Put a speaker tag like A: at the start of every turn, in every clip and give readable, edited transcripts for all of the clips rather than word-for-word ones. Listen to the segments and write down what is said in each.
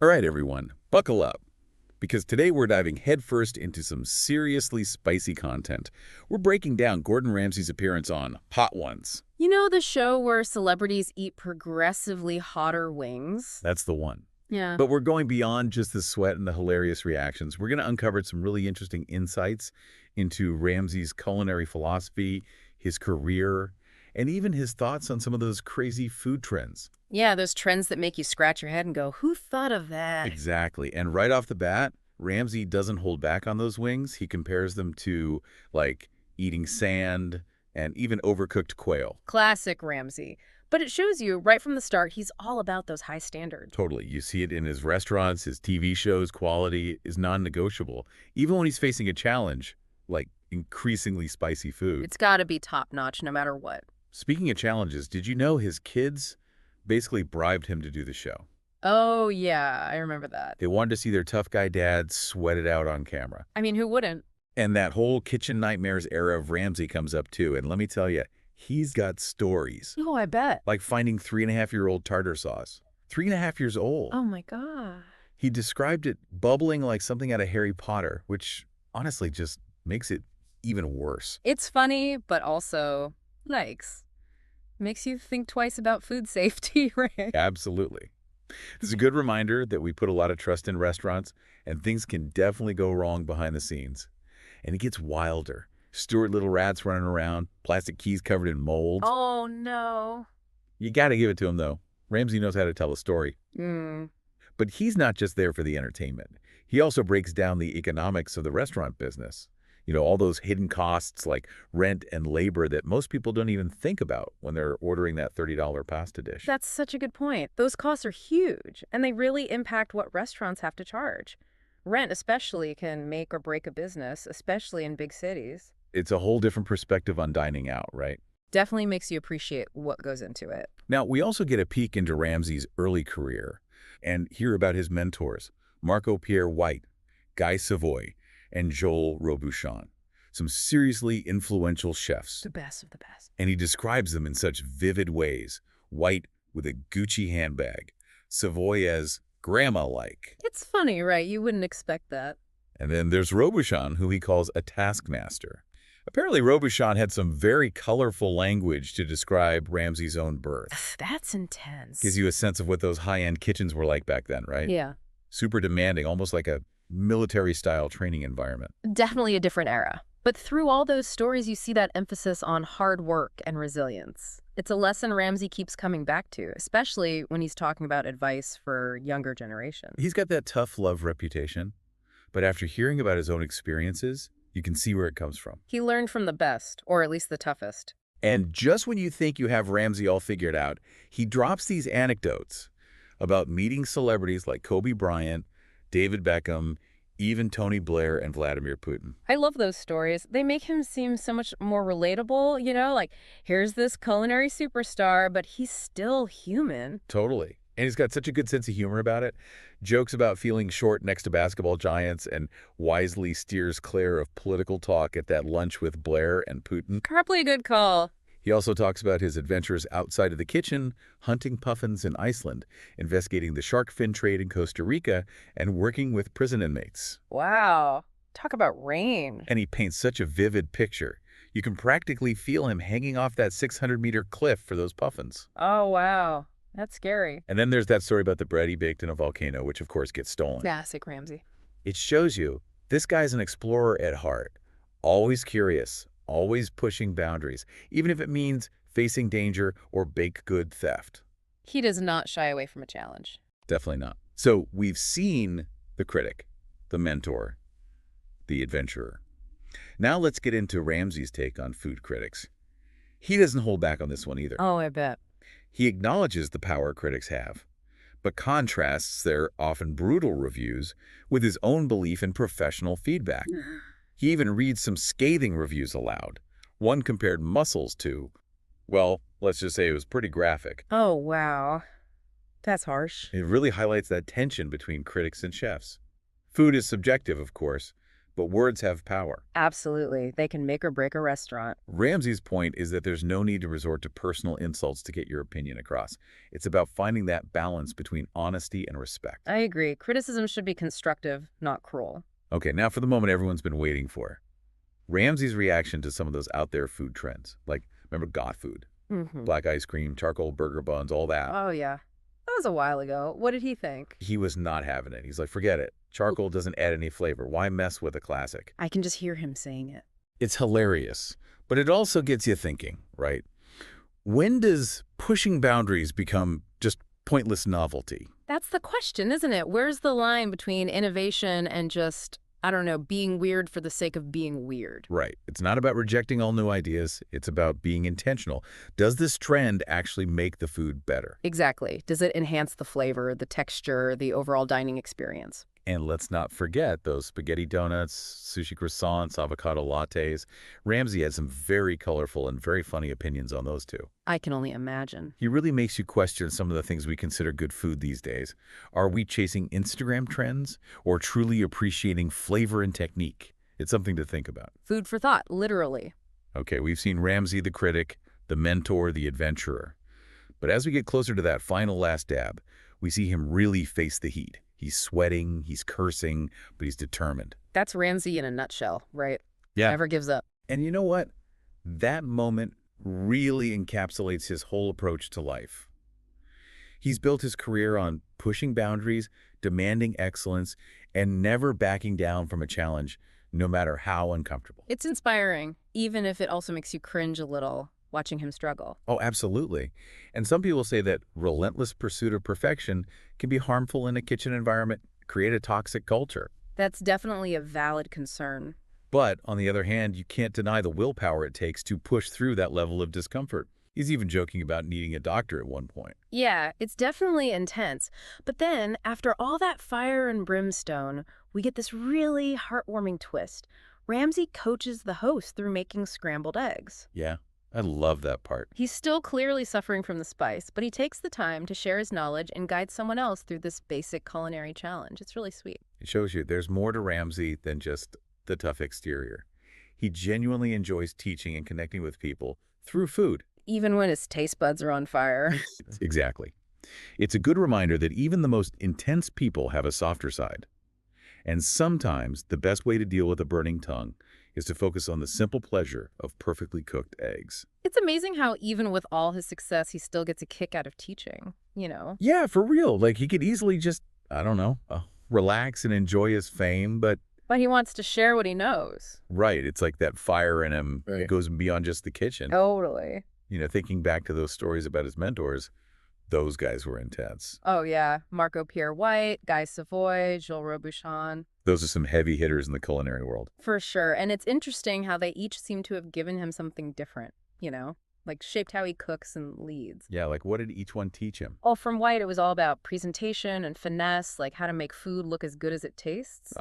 A: All right, everyone, buckle up, because today we're diving headfirst into some seriously spicy content. We're breaking down Gordon Ramsay's appearance on Hot Ones.
B: You know the show where celebrities eat progressively hotter wings?
A: That's the one.
B: Yeah.
A: But we're going beyond just the sweat and the hilarious reactions. We're going to uncover some really interesting insights into Ramsay's culinary philosophy, his career, and even his thoughts on some of those crazy food trends.
B: Yeah, those trends that make you scratch your head and go, who thought of that?
A: Exactly. And right off the bat, Ramsay doesn't hold back on those wings. He compares them to, like, eating sand and even overcooked quail.
B: Classic Ramsay. But it shows you right from the start he's all about those high standards.
A: Totally. You see it in his restaurants, his TV shows. Quality is non-negotiable, even when he's facing a challenge, like increasingly spicy food.
B: It's got to be top-notch no matter what.
A: Speaking of challenges, did you know his kids basically bribed him to do the show?
B: Oh, yeah, I remember that.
A: They wanted to see their tough guy dad sweat it out on camera.
B: I mean, who wouldn't?
A: And that whole kitchen nightmares era of Ramsay comes up too. And let me tell you, he's got stories.
B: Oh, I bet.
A: Like finding 3.5-year-old tartar sauce. 3.5 years old.
B: Oh, my God.
A: He described it bubbling like something out of Harry Potter, which honestly just makes it even worse.
B: It's funny, but also, likes. Makes you think twice about food safety, right?
A: Absolutely. This is a good reminder that we put a lot of trust in restaurants, and things can definitely go wrong behind the scenes. And it gets wilder. Stuart Little rats running around, plastic keys covered in mold.
B: Oh, no.
A: You got to give it to him, though. Ramsay knows how to tell a story. But he's not just there for the entertainment. He also breaks down the economics of the restaurant business. You know, all those hidden costs like rent and labor that most people don't even think about when they're ordering that $30 pasta dish.
B: That's such a good point. Those costs are huge, and they really impact what restaurants have to charge. Rent especially can make or break a business, especially in big cities.
A: It's a whole different perspective on dining out, right?
B: Definitely makes you appreciate what goes into it.
A: Now, we also get a peek into Ramsay's early career and hear about his mentors, Marco Pierre White, Guy Savoy, and Joel Robuchon, some seriously influential chefs.
B: The best of the best.
A: And he describes them in such vivid ways. White with a Gucci handbag, Savoy as grandma-like.
B: It's funny, right? You wouldn't expect that.
A: And then there's Robuchon, who he calls a taskmaster. Apparently, Robuchon had some very colorful language to describe Ramsay's own birth.
B: That's intense.
A: Gives you a sense of what those high-end kitchens were like back then, right?
B: Yeah.
A: Super demanding, almost like a military-style training environment.
B: Definitely a different era. But through all those stories, you see that emphasis on hard work and resilience. It's a lesson Ramsay keeps coming back to, especially when he's talking about advice for younger generations.
A: He's got that tough love reputation, but after hearing about his own experiences, you can see where it comes from.
B: He learned from the best, or at least the toughest.
A: And just when you think you have Ramsay all figured out, he drops these anecdotes about meeting celebrities like Kobe Bryant, David Beckham, even Tony Blair and Vladimir Putin.
B: I love those stories. They make him seem so much more relatable, you know, like here's this culinary superstar, but he's still human.
A: Totally. And he's got such a good sense of humor about it. Jokes about feeling short next to basketball giants and wisely steers clear of political talk at that lunch with Blair and Putin.
B: Probably a good call.
A: He also talks about his adventures outside of the kitchen, hunting puffins in Iceland, investigating the shark fin trade in Costa Rica, and working with prison inmates.
B: Wow. Talk about rain.
A: And he paints such a vivid picture. You can practically feel him hanging off that 600-meter cliff for those puffins.
B: Oh, wow. That's scary.
A: And then there's that story about the bread he baked in a volcano, which of course gets stolen.
B: Classic Ramsay.
A: It shows you this guy's an explorer at heart, always curious, always pushing boundaries, even if it means facing danger or baked good theft.
B: He does not shy away from a challenge.
A: Definitely not. So we've seen the critic, the mentor, the adventurer. Now let's get into Ramsay's take on food critics. He doesn't hold back on this one either.
B: Oh, I bet.
A: He acknowledges the power critics have, but contrasts their often brutal reviews with his own belief in professional feedback. He even reads some scathing reviews aloud. One compared mussels to, well, let's just say it was pretty graphic.
B: Oh, wow. That's harsh.
A: It really highlights that tension between critics and chefs. Food is subjective, of course, But words have power.
B: Absolutely. They can make or break a restaurant.
A: Ramsay's point is that there's no need to resort to personal insults to get your opinion across. It's about finding that balance between honesty and respect.
B: I agree. Criticism should be constructive, not cruel.
A: Okay, now for the moment everyone's been waiting for. Ramsay's reaction to some of those out there food trends. Like, remember goth food? Black ice cream, charcoal burger buns, all that.
B: Oh, yeah. That was a while ago. What did he think?
A: He was not having it. He's like, forget it. Charcoal doesn't add any flavor. Why mess with a classic?
B: I can just hear him saying it.
A: It's hilarious, but it also gets you thinking, right? When does pushing boundaries become just pointless novelty?
B: That's the question, isn't it? Where's the line between innovation and just, I don't know, being weird for the sake of being weird?
A: Right. It's not about rejecting all new ideas. It's about being intentional. Does this trend actually make the food better?
B: Exactly. Does it enhance the flavor, the texture, the overall dining experience?
A: And let's not forget those spaghetti donuts, sushi croissants, avocado lattes. Ramsay had some very colorful and very funny opinions on those too.
B: I can only imagine.
A: He really makes you question some of the things we consider good food these days. Are we chasing Instagram trends or truly appreciating flavor and technique? It's something to think about.
B: Food for thought, literally.
A: Okay, we've seen Ramsay the critic, the mentor, the adventurer. But as we get closer to that final last dab, we see him really face the heat. He's sweating, he's cursing, but he's determined.
B: That's Ramsay in a nutshell, right?
A: Yeah.
B: Never gives up.
A: And you know what? That moment really encapsulates his whole approach to life. He's built his career on pushing boundaries, demanding excellence, and never backing down from a challenge, no matter how uncomfortable.
B: It's inspiring, even if it also makes you cringe a little watching him struggle.
A: Oh, absolutely. And some people say that relentless pursuit of perfection can be harmful in a kitchen environment, create a toxic culture.
B: That's definitely a valid concern.
A: But on the other hand, you can't deny the willpower it takes to push through that level of discomfort. He's even joking about needing a doctor at one point.
B: Yeah, it's definitely intense. But then, after all that fire and brimstone, we get this really heartwarming twist. Ramsay coaches the host through making scrambled eggs.
A: Yeah, I love that part.
B: He's still clearly suffering from the spice, but he takes the time to share his knowledge and guide someone else through this basic culinary challenge. It's really sweet.
A: It shows you there's more to Ramsay than just the tough exterior. He genuinely enjoys teaching and connecting with people through food.
B: Even when his taste buds are on fire.
A: Exactly. It's a good reminder that even the most intense people have a softer side. And sometimes the best way to deal with a burning tongue is to focus on the simple pleasure of perfectly cooked eggs.
B: It's amazing how even with all his success, he still gets a kick out of teaching, you know?
A: Yeah, for real. Like, he could easily just, I don't know, relax and enjoy his fame, but
B: he wants to share what he knows.
A: right, it's like that fire in him goes beyond just the kitchen.
B: Totally.
A: You know, thinking back to those stories about his mentors, those guys were intense.
B: Oh, yeah. Marco Pierre White, Guy Savoy, Jules Robuchon.
A: Those are some heavy hitters in the culinary world.
B: For sure. And it's interesting how they each seem to have given him something different, you know? Like shaped how he cooks and leads.
A: Yeah, like what did each one teach him?
B: Oh, from White, it was all about presentation and finesse, like how to make food look as good as it tastes.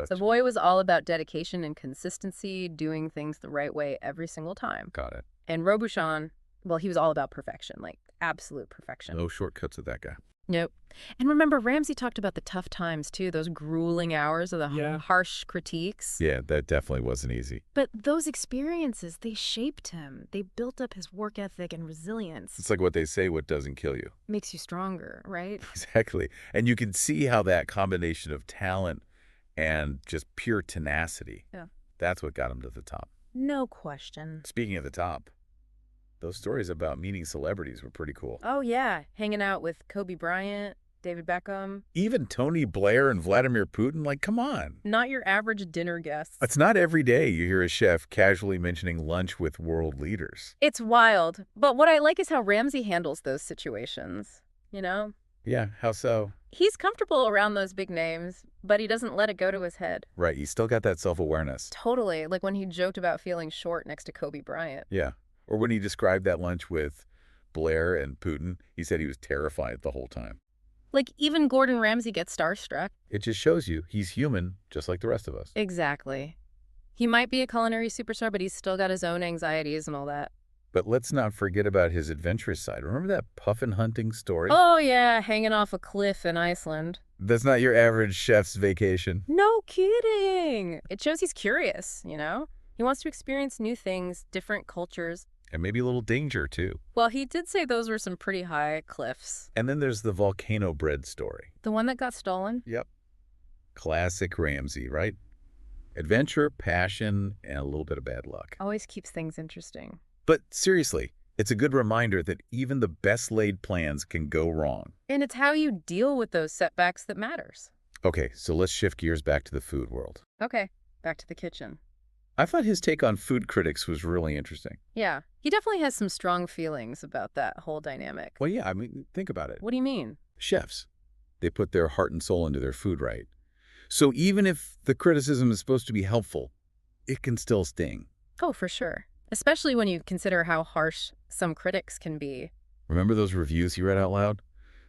B: Savoy was all about dedication and consistency, doing things the right way every single time.
A: Got it.
B: And Robuchon, well, he was all about perfection, like absolute perfection.
A: No shortcuts with that guy.
B: Nope. And remember, Ramsay talked about the tough times, too, those grueling hours of the harsh critiques.
A: Yeah, that definitely wasn't easy.
B: But those experiences, they shaped him. They built up his work ethic and resilience.
A: It's like what they say, what doesn't kill you.
B: Makes you stronger, right?
A: Exactly. And you can see how that combination of talent and just pure tenacity, that's what got him to the top.
B: No question.
A: Speaking of the top, those stories about meeting celebrities were pretty cool.
B: Oh, yeah. Hanging out with Kobe Bryant, David Beckham.
A: Even Tony Blair and Vladimir Putin, like, come on.
B: Not your average dinner guests.
A: It's not every day you hear a chef casually mentioning lunch with world leaders.
B: It's wild. But what I like is how Ramsay handles those situations, you know?
A: Yeah, how so?
B: He's comfortable around those big names, but he doesn't let it go to his head.
A: Right, he's still got that self-awareness.
B: Totally, like when he joked about feeling short next to Kobe Bryant.
A: Yeah, or when he described that lunch with Blair and Putin, he said he was terrified the whole time.
B: Like even Gordon Ramsay gets starstruck.
A: It just shows you he's human, just like the rest of us.
B: Exactly. He might be a culinary superstar, but he's still got his own anxieties and all that.
A: But let's not forget about his adventurous side. Remember that puffin hunting story?
B: Oh, yeah, hanging off a cliff in Iceland.
A: That's not your average chef's vacation.
B: No kidding! It shows he's curious, you know? He wants to experience new things, different cultures.
A: And maybe a little danger, too.
B: Well, he did say those were some pretty high cliffs.
A: And then there's the volcano bread story.
B: The one that got stolen?
A: Yep. Classic Ramsay, right? Adventure, passion, and a little bit of bad luck.
B: Always keeps things interesting.
A: But seriously, it's a good reminder that even the best-laid plans can go wrong.
B: And it's how you deal with those setbacks that matters.
A: Okay, so let's shift gears back to the food world.
B: Okay, back to the kitchen.
A: I thought his take on food critics was really interesting.
B: Yeah, he definitely has some strong feelings about that whole dynamic.
A: Well, yeah, I mean, think about it.
B: What do you mean?
A: Chefs, they put their heart and soul into their food, right? So even if the criticism is supposed to be helpful, it can still sting.
B: Oh, for sure. Especially when you consider how harsh some critics can be.
A: Remember those reviews you read out loud?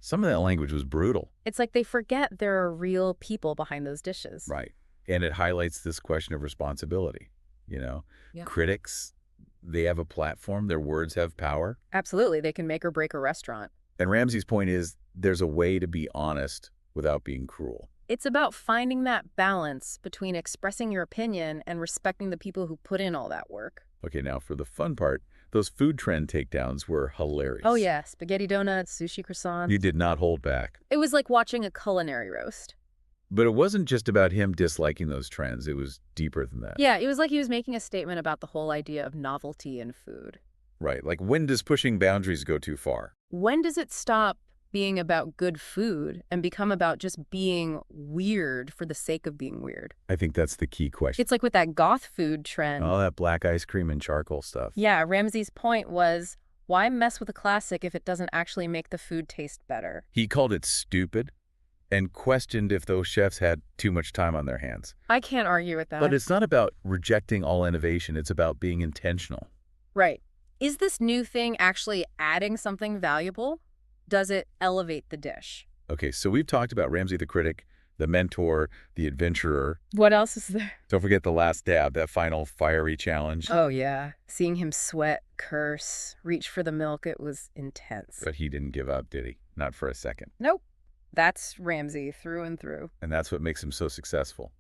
A: Some of that language was brutal.
B: It's like they forget there are real people behind those dishes.
A: Right. And it highlights this question of responsibility. You know,
B: Yeah.
A: Critics, they have a platform, their words have power.
B: Absolutely, they can make or break a restaurant.
A: And Ramsay's point is there's a way to be honest without being cruel.
B: It's about finding that balance between expressing your opinion and respecting the people who put in all that work.
A: Okay, now for the fun part, those food trend takedowns were hilarious.
B: Oh yeah, spaghetti donuts, sushi croissants.
A: You did not hold back.
B: It was like watching a culinary roast.
A: But it wasn't just about him disliking those trends. It was deeper than that.
B: Yeah, it was like he was making a statement about the whole idea of novelty in food.
A: Right. Like, when does pushing boundaries go too far?
B: When does it stop being about good food and become about just being weird for the sake of being weird?
A: I think that's the key question.
B: It's like with that goth food trend.
A: All that black ice cream and charcoal stuff.
B: Yeah, Ramsay's point was, why mess with a classic if it doesn't actually make the food taste better?
A: He called it stupid and questioned if those chefs had too much time on their hands.
B: I can't argue with that.
A: But it's not about rejecting all innovation. It's about being intentional.
B: Right. Is this new thing actually adding something valuable? Does it elevate the dish?
A: Okay, so we've talked about Ramsay the critic, the mentor, the adventurer.
B: What else is there?
A: Don't forget the last dab, that final fiery challenge.
B: Oh, yeah. Seeing him sweat, curse, reach for the milk, it was intense.
A: But he didn't give up, did he? Not for a second.
B: Nope. That's Ramsay through and through.
A: And that's what makes him so successful,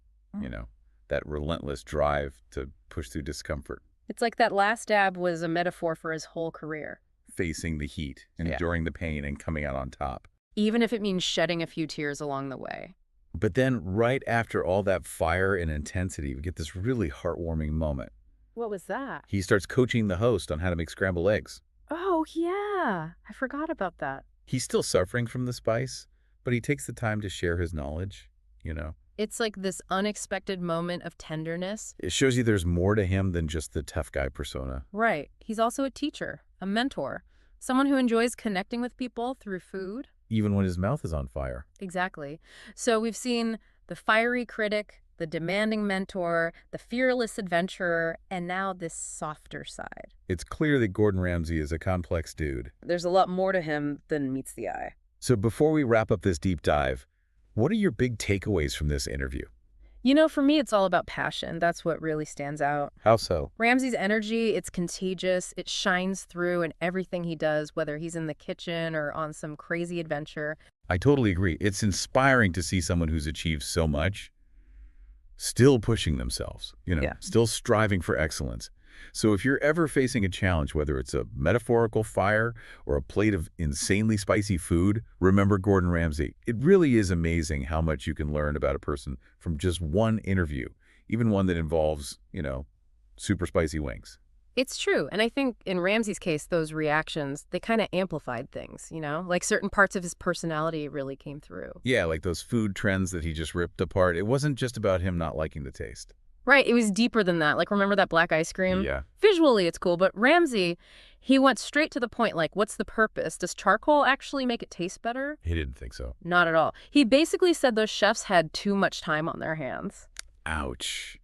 A: you know, that relentless drive to push through discomfort,
B: It's like that last dab was a metaphor for his whole career.
A: facing the heat,
B: Yeah.
A: enduring the pain, and coming out on top.
B: Even if it means shedding a few tears along the way.
A: But then right after all that fire and intensity, we get this really heartwarming moment.
B: What was that?
A: He starts coaching the host on how to make scrambled eggs.
B: Oh, yeah. I forgot about that.
A: He's still suffering from the spice, but he takes the time to share his knowledge, you know.
B: It's like this unexpected moment of tenderness.
A: It shows you there's more to him than just the tough guy persona.
B: Right. He's also a teacher, a mentor, someone who enjoys connecting with people through food.
A: Even when his mouth is on fire.
B: Exactly. So we've seen the fiery critic, the demanding mentor, the fearless adventurer, and now this softer side.
A: It's clear that Gordon Ramsay is a complex dude.
B: There's a lot more to him than meets the eye.
A: So before we wrap up this deep dive, what are your big takeaways from this interview?
B: You know, for me, it's all about passion. That's what really stands out.
A: How so?
B: Ramsay's energy, it's contagious. It shines through in everything he does, whether he's in the kitchen or on some crazy adventure.
A: I totally agree. It's inspiring to see someone who's achieved so much, still pushing themselves,
B: Yeah.
A: still striving for excellence. So if you're ever facing a challenge, whether it's a metaphorical fire or a plate of insanely spicy food, remember Gordon Ramsay. It really is amazing how much you can learn about a person from just one interview, even one that involves, super spicy wings.
B: It's true. And I think in Ramsay's case, those reactions, they kind of amplified things, like certain parts of his personality really came through.
A: Yeah, like those food trends that he just ripped apart. It wasn't just about him not liking the taste.
B: Right. It was deeper than that. Like, remember that black ice cream?
A: Yeah.
B: Visually, it's cool. But Ramsay, he went straight to the point. Like, what's the purpose? Does charcoal actually make it taste better?
A: He didn't think so.
B: Not at all. He basically said those chefs had too much time on their hands.
A: Ouch.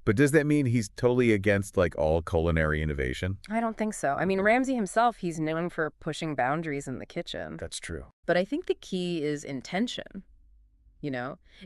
A: But does that mean he's totally against, all culinary innovation?
B: I don't think so. I mean, Ramsay himself, he's known for pushing boundaries in the kitchen.
A: That's true.
B: But I think the key is intention.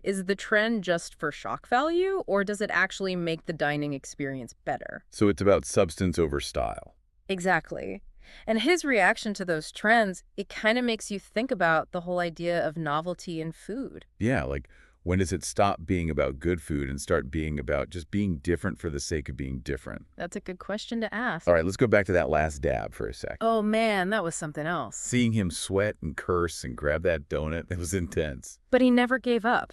B: Is the trend just for shock value, or does it actually make the dining experience better?
A: So it's about substance over style.
B: Exactly. And his reaction to those trends, it kind of makes you think about the whole idea of novelty in food.
A: Yeah, like when does it stop being about good food and start being about just being different for the sake of being different?
B: That's a good question to ask.
A: All right, let's go back to that last dab for a sec.
B: Oh man, that was something else.
A: Seeing him sweat and curse and grab that donut, it was intense.
B: But he never gave up.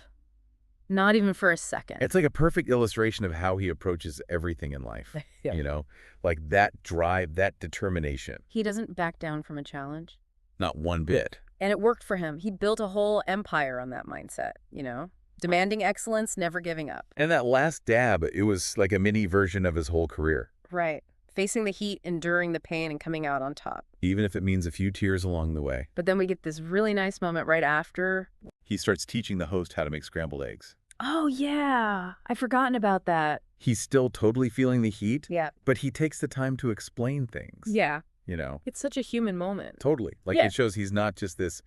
B: Not even for a second.
A: It's like a perfect illustration of how he approaches everything in life.
B: Yeah.
A: You know, like that drive, that determination.
B: He doesn't back down from a challenge.
A: Not one bit.
B: And it worked for him. He built a whole empire on that mindset, you know? Demanding excellence, never giving up.
A: And that last dab, it was like a mini version of his whole career.
B: Right. Facing the heat, enduring the pain, and coming out on top.
A: Even if it means a few tears along the way.
B: But then we get this really nice moment right after.
A: He starts teaching the host how to make scrambled eggs.
B: Oh, yeah. I've forgotten about that.
A: He's still totally feeling the heat,
B: Yeah.
A: but he takes the time to explain things.
B: Yeah.
A: You know?
B: It's such a human moment.
A: Totally. Like
B: Yeah.
A: it shows he's not just this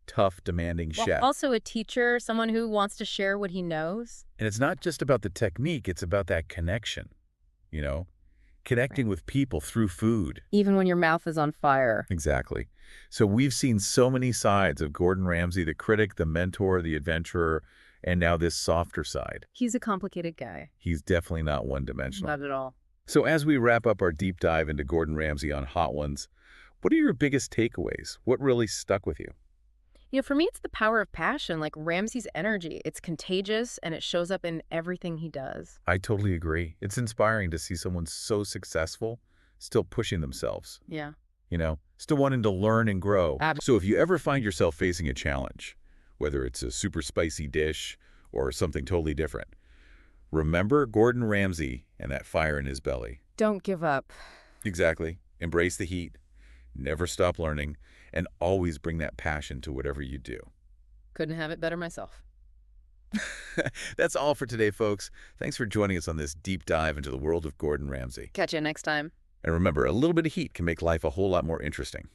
A: tough, demanding
B: Well,
A: chef.
B: also a teacher, someone who wants to share what he knows.
A: And it's not just about the technique, it's about that connection, you know? Connecting with people through food.
B: Even when your mouth is on fire.
A: Exactly. So we've seen so many sides of Gordon Ramsay, the critic, the mentor, the adventurer, and now this softer side.
B: He's a complicated guy.
A: He's definitely not one-dimensional.
B: Not at all.
A: So as we wrap up our deep dive into Gordon Ramsay on Hot Ones, what are your biggest takeaways? What really stuck with you?
B: You know, for me, it's the power of passion, like Ramsay's energy. It's contagious, and it shows up in everything he does.
A: I totally agree. It's inspiring to see someone so successful still pushing themselves,
B: Yeah.
A: you know, still wanting to learn and grow. So if you ever find yourself facing a challenge, whether it's a super spicy dish or something totally different, remember Gordon Ramsay and that fire in his belly.
B: Don't give up.
A: Exactly. Embrace the heat, never stop learning, and always bring that passion to whatever you do.
B: Couldn't have it better myself.
A: That's all for today, folks. Thanks for joining us on this deep dive into the world of Gordon Ramsay.
B: Catch you next time.
A: And remember, a little bit of heat can make life a whole lot more interesting.